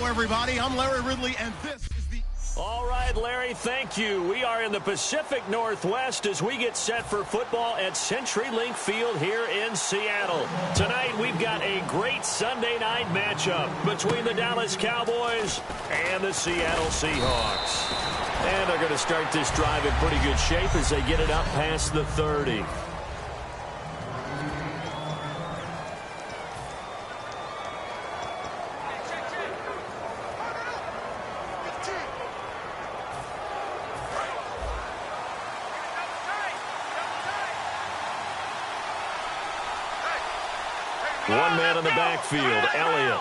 Hello, everybody. I'm Larry Ridley, and this is the... All right, Larry, thank you. We are in the Pacific Northwest as we get set for football at CenturyLink Field here in Seattle. Tonight, we've got a great Sunday night matchup between the Dallas Cowboys and the Seattle Seahawks. And they're going to start this drive in pretty good shape as they get it up past the 30. One man in the backfield, Elliott.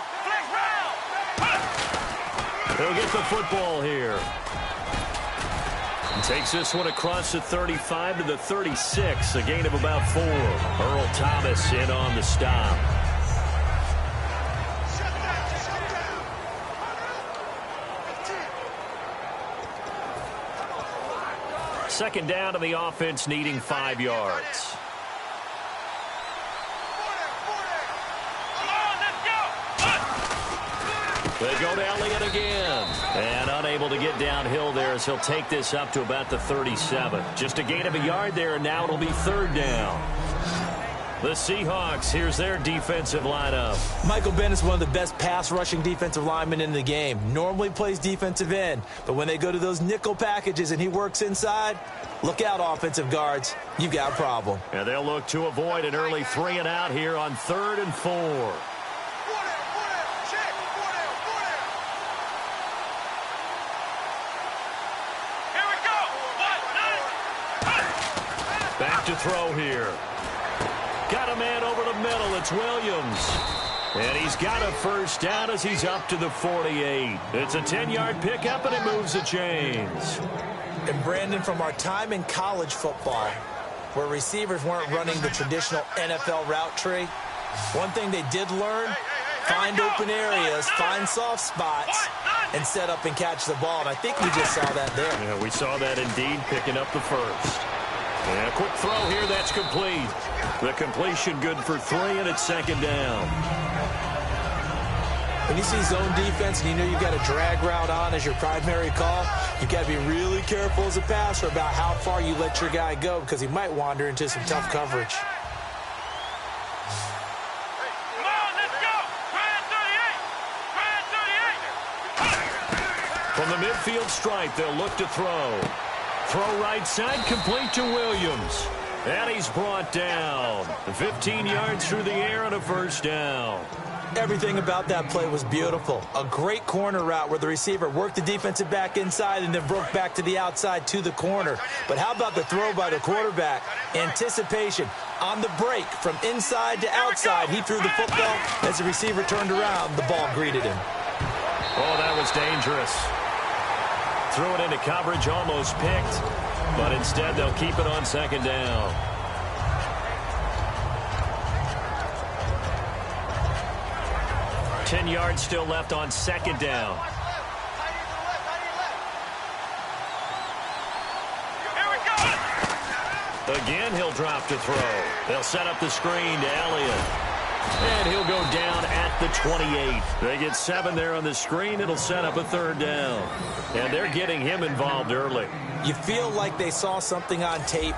He'll get the football here. And takes this one across the 35 to the 36, a gain of about 4. Earl Thomas in on the stop. Second down to the offense, needing 5 yards. They go to Elliott again. And unable to get downhill there as he'll take this up to about the 37. Just a gain of a yard there, and now it'll be third down. The Seahawks, here's their defensive lineup. Michael Bennett is one of the best pass-rushing defensive linemen in the game. Normally plays defensive end, but when they go to those nickel packages and he works inside, look out, offensive guards. You've got a problem. And they'll look to avoid an early 3 and out here on 3rd and 4. Back to throw here. Got a man over the middle. It's Williams. And he's got a first down as he's up to the 48. It's a 10-yard pickup, and it moves the chains. And, Brandon, from our time in college football, where receivers weren't running the traditional NFL route tree, one thing they did learn, find open areas, find soft spots, and set up and catch the ball. And I think we just saw that there. Yeah, we saw that indeed, picking up the first. And a quick throw here, that's complete. The completion good for 3, and it's second down. When you see zone defense and you know you've got a drag route on as your primary call, you've got to be really careful as a passer about how far you let your guy go because he might wander into some tough coverage. From the midfield stripe, they'll look to throw. Throw right side, complete to Williams. And he's brought down. 15 yards through the air and a first down. Everything about that play was beautiful. A great corner route where the receiver worked the defensive back inside and then broke back to the outside to the corner. But how about the throw by the quarterback? Anticipation on the break from inside to outside. He threw the football. As the receiver turned around, the ball greeted him. Oh, that was dangerous. Threw it into coverage, almost picked, but instead they'll keep it on second down. Ten yards still left on second down. Again, he'll drop to throw. They'll set up the screen to Elliott. And he'll go down at the 28. They get 7 there on the screen. It'll set up a third down. And they're getting him involved early. You feel like they saw something on tape,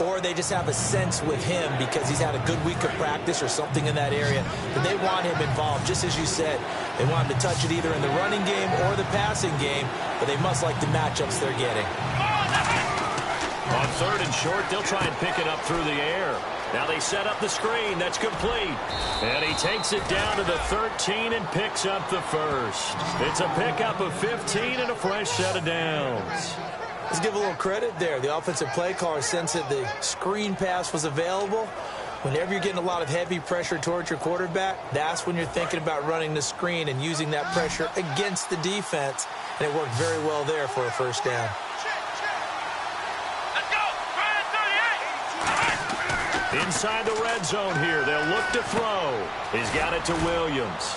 or they just have a sense with him because he's had a good week of practice or something in that area. But they want him involved, just as you said. They want him to touch it either in the running game or the passing game, but they must like the matchups they're getting. On 3rd and short, they'll try and pick it up through the air. Now they set up the screen. That's complete. And he takes it down to the 13 and picks up the first. It's a pickup of 15 and a fresh set of downs. Let's give a little credit there. The offensive play caller sensed that the screen pass was available. Whenever you're getting a lot of heavy pressure towards your quarterback, that's when you're thinking about running the screen and using that pressure against the defense. And it worked very well there for a first down. Inside the red zone here, they'll look to throw. He's got it to Williams.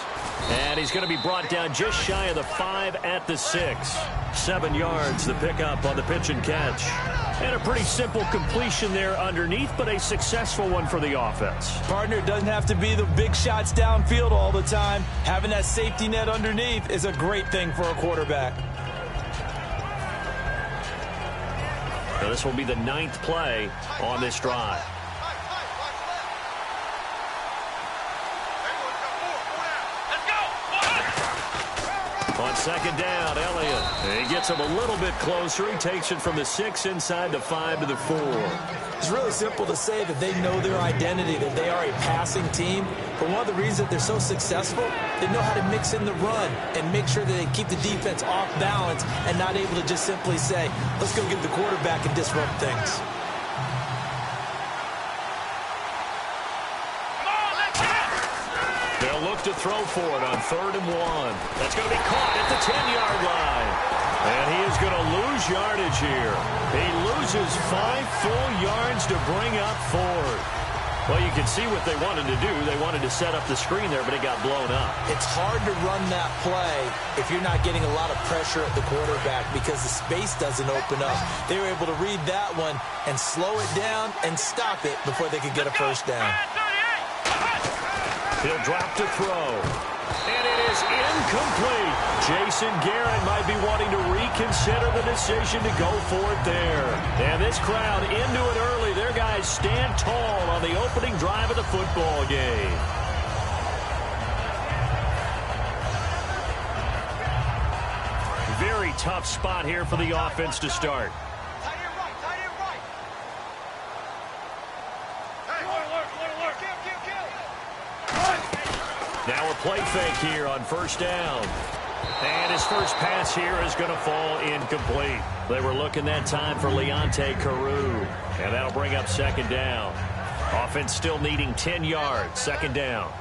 And he's going to be brought down just shy of the 5 at the 6. 7 yards, the pickup on the pitch and catch. And a pretty simple completion there underneath, but a successful one for the offense. Partner, it doesn't have to be the big shots downfield all the time. Having that safety net underneath is a great thing for a quarterback. Now this will be the 9th play on this drive. On second down, Elliott. He gets him a little bit closer. He takes it from the 6 inside the 5 to the 4. It's really simple to say that they know their identity, that they are a passing team. But one of the reasons that they're so successful, they know how to mix in the run and make sure that they keep the defense off balance and not able to just simply say, let's go get the quarterback and disrupt things. They'll look to throw for it on 3rd and 1. That's going to be caught at the 10-yard line. And he is going to lose yardage here. He loses 5 full yards to bring up 4th. Well, you can see what they wanted to do. They wanted to set up the screen there, but it got blown up. It's hard to run that play if you're not getting a lot of pressure at the quarterback because the space doesn't open up. They were able to read that one and slow it down and stop it before they could get a first down. He'll drop to throw. And it is incomplete. Jason Garrett might be wanting to reconsider the decision to go for it there. And this crowd into it early. Their guys stand tall on the opening drive of the football game. Very tough spot here for the offense to start. Now a play fake here on first down. And his first pass here is going to fall incomplete. They were looking that time for Leonte Carew. And that'll bring up second down. Offense still needing 10 yards. Second down.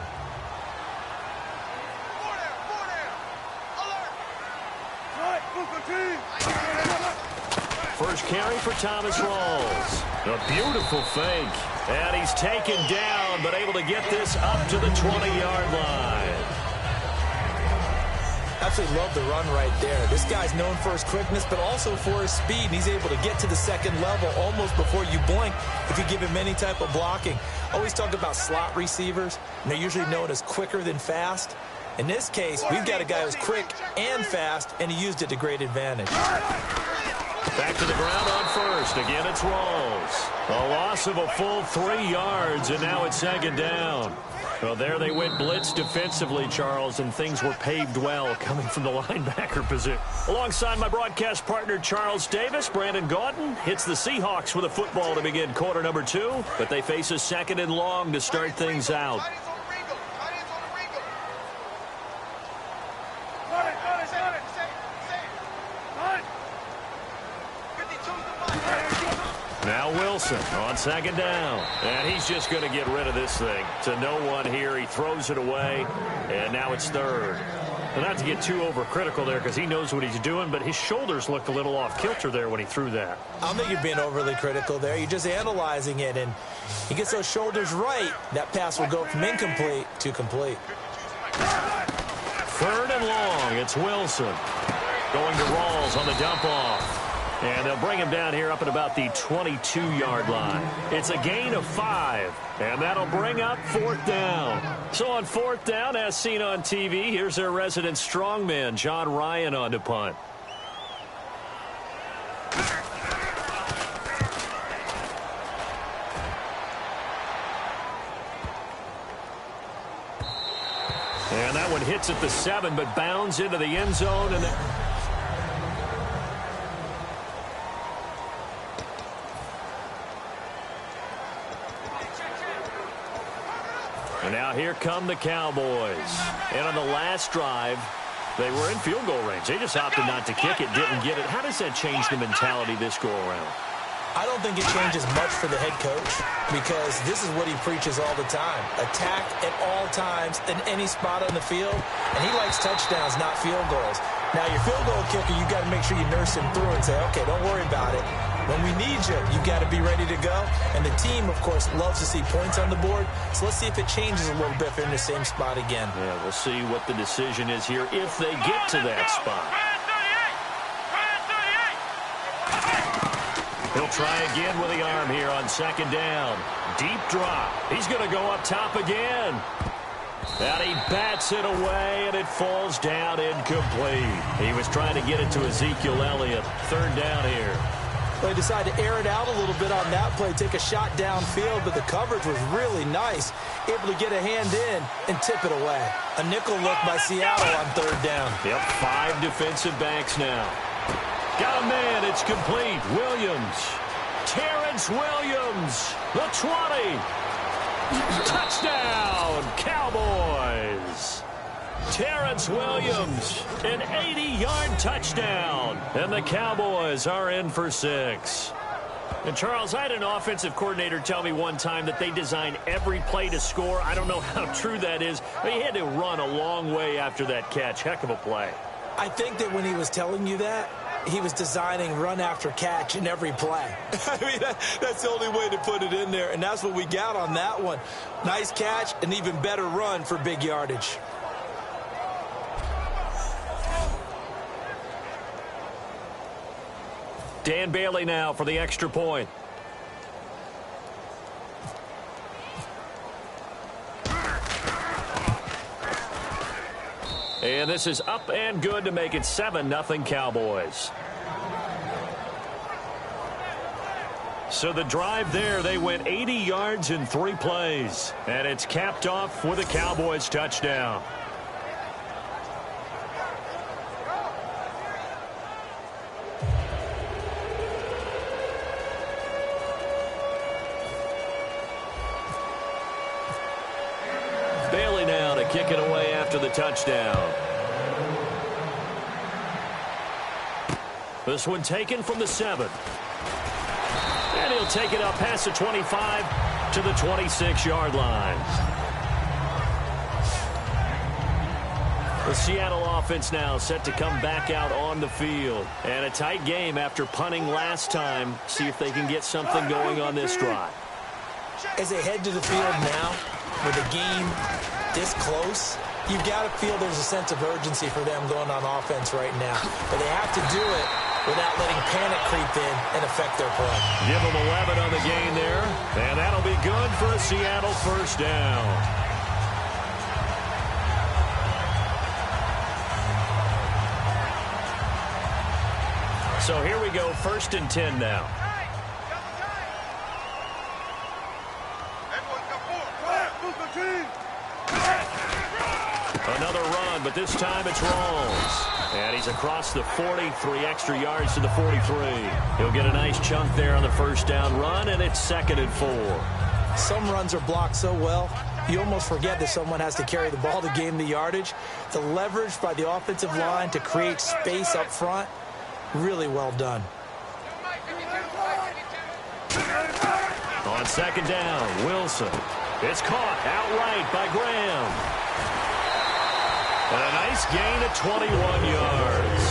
First carry for Thomas Rawls. A beautiful fake. And he's taken down, but able to get this up to the 20-yard line. Absolutely love the run right there. This guy's known for his quickness, but also for his speed. And he's able to get to the second level almost before you blink if you give him any type of blocking. Always talk about slot receivers, and they're usually known as quicker than fast. In this case, we've got a guy who's quick and fast, and he used it to great advantage. Back to the ground on first. Again, it's Rawls. A loss of a full 3 yards, and now it's second down. Well, there they went blitz defensively, Charles, and things were paved well coming from the linebacker position. Alongside my broadcast partner, Charles Davis, Brandon Gaudin hits the Seahawks with a football to begin quarter number 2, but they face a second and long to start things out. Now Wilson on second down. And he's just going to get rid of this thing to no one here. He throws it away, and now it's third. Well, not to get too overcritical there because he knows what he's doing, but his shoulders looked a little off kilter there when he threw that. I don't think you're being overly critical there. You're just analyzing it, and he gets those shoulders right. That pass will go from incomplete to complete. Third and long. It's Wilson going to Rawls on the dump off. And they'll bring him down here up at about the 22-yard line. It's a gain of 5, and that'll bring up fourth down. So on fourth down, as seen on TV, here's their resident strongman, John Ryan, on to punt. And that one hits at the 7, but bounds into the end zone. And now here come the Cowboys. And on the last drive, they were in field goal range. They just opted not to kick it, didn't get it. How does that change the mentality this go-around? I don't think it changes much for the head coach because this is what he preaches all the time. Attack at all times in any spot on the field, and he likes touchdowns, not field goals. Now, your field goal kicker, you got to make sure you nurse him through and say, okay, don't worry about it. When we need you, you got to be ready to go. And the team, of course, loves to see points on the board. So let's see if it changes a little bit if they're in the same spot again. Yeah, we'll see what the decision is here if they get to that spot. He'll try again with the arm here on second down. Deep drop. He's going to go up top again. And he bats it away, and it falls down incomplete. He was trying to get it to Ezekiel Elliott. Third down here. They decided to air it out a little bit on that play, take a shot downfield, but the coverage was really nice. Able to get a hand in and tip it away. A nickel look by Seattle on third down. Yep, 5 defensive backs now. Got a man, it's complete. Williams. Terrence Williams. The 20. Touchdown, Cowboys. Terrence Williams, an 80-yard touchdown. And the Cowboys are in for 6. And, Charles, I had an offensive coordinator tell me one time that they design every play to score. I don't know how true that is, but he had to run a long way after that catch. Heck of a play. I think that when he was telling you that, he was designing run after catch in every play. I mean, that's the only way to put it in there, and that's what we got on that one. Nice catch, an even better run for big yardage. Dan Bailey now for the extra point. And this is up and good to make it 7-0 Cowboys. So the drive there, they went 80 yards in 3 plays. And it's capped off with a Cowboys touchdown. Bailey now to kick it away after the touchdown. This one taken from the 7. And he'll take it up past the 25 to the 26-yard line. The Seattle offense now set to come back out on the field. And a tight game after punting last time. See if they can get something going on this drive. As they head to the field now, with the game this close, you've got to feel there's a sense of urgency for them going on offense right now. But they have to do it without letting panic creep in and affect their play. Give them 11 on the gain there, and that'll be good for a Seattle first down. So here we go, 1st and 10 now. Another run, but this time it's Rawls. And he's across the 40, 3 extra yards to the 43. He'll get a nice chunk there on the first down run, and it's 2nd and 4. Some runs are blocked so well, you almost forget that someone has to carry the ball to gain the yardage. The leverage by the offensive line to create space up front, really well done. On 2nd down, Wilson. It's caught outright by Graham. And a nice gain of 21 yards.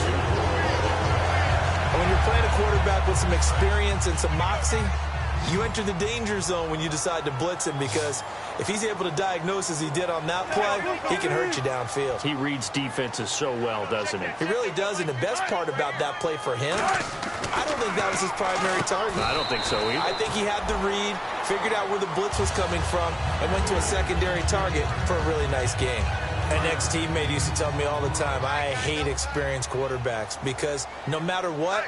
When you're playing a quarterback with some experience and some moxie, you enter the danger zone when you decide to blitz him, because if he's able to diagnose as he did on that play, he can hurt you downfield. He reads defenses so well, doesn't he? He really does, and the best part about that play for him, I don't think that was his primary target. I don't think so either. I think he had the read, figured out where the blitz was coming from, and went to a secondary target for a really nice game. An ex-teammate used to tell me all the time, I hate experienced quarterbacks, because no matter what,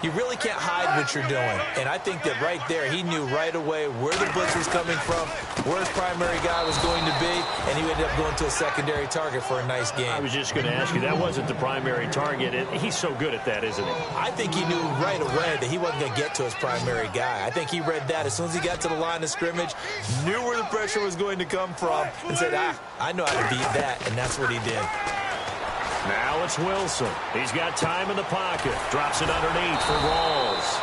you really can't hide what you're doing. And I think that right there, he knew right away where the blitz was coming from, where his primary guy was going to be, and he ended up going to a secondary target for a nice game. I was just going to ask you, that wasn't the primary target. He's so good at that, isn't he? I think he knew right away that he wasn't going to get to his primary guy. I think he read that as soon as he got to the line of scrimmage, knew where the pressure was going to come from, and said, I know how to beat that, and that's what he did. Now it's Wilson. He's got time in the pocket. Drops it underneath for Rawls.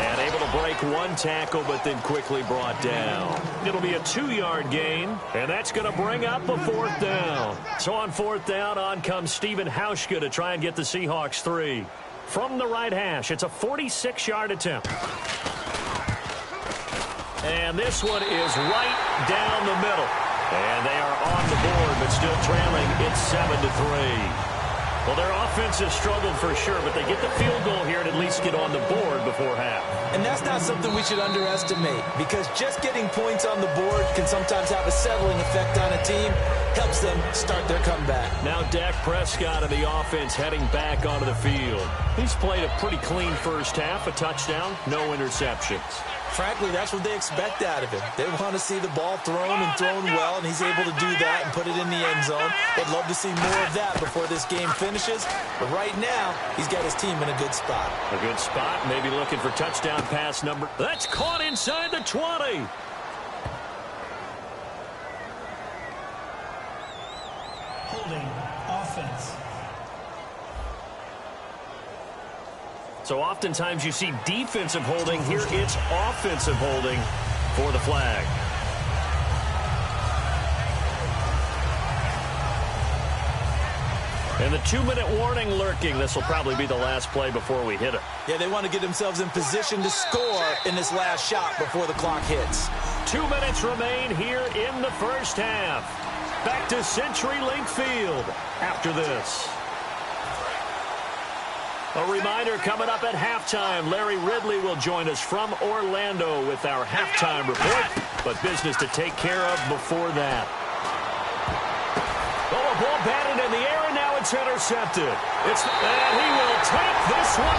And able to break one tackle, but then quickly brought down. It'll be a 2-yard gain, and that's going to bring up a 4th down. So on 4th down, on comes Stephen Hauschka to try and get the Seahawks 3. From the right hash, it's a 46-yard attempt. And this one is right down the middle. And they are on the board, but still trailing. It's 7-3. Well, their offense has struggled for sure, but they get the field goal here and at least get on the board before half. And that's not something we should underestimate, because just getting points on the board can sometimes have a settling effect on a team. Helps them start their comeback. Now Dak Prescott of the offense heading back onto the field. He's played a pretty clean first half, a touchdown, no interceptions. Frankly, that's what they expect out of him. They want to see the ball thrown and thrown well, and he's able to do that and put it in the end zone. They'd love to see more of that before this game finishes. But right now, he's got his team in a good spot. A good spot, maybe looking for touchdown pass number. That's caught inside the 20. Holding offense. So oftentimes you see defensive holding. Here it's offensive holding for the flag. And the 2-minute warning lurking. This will probably be the last play before we hit it. Yeah, they want to get themselves in position to score in this last shot before the clock hits. 2 minutes remain here in the first half. Back to CenturyLink Field after this. A reminder, coming up at halftime, Larry Ridley will join us from Orlando with our halftime report, but business to take care of before that. Oh, a ball batted in the air, and now it's intercepted. And he will take this one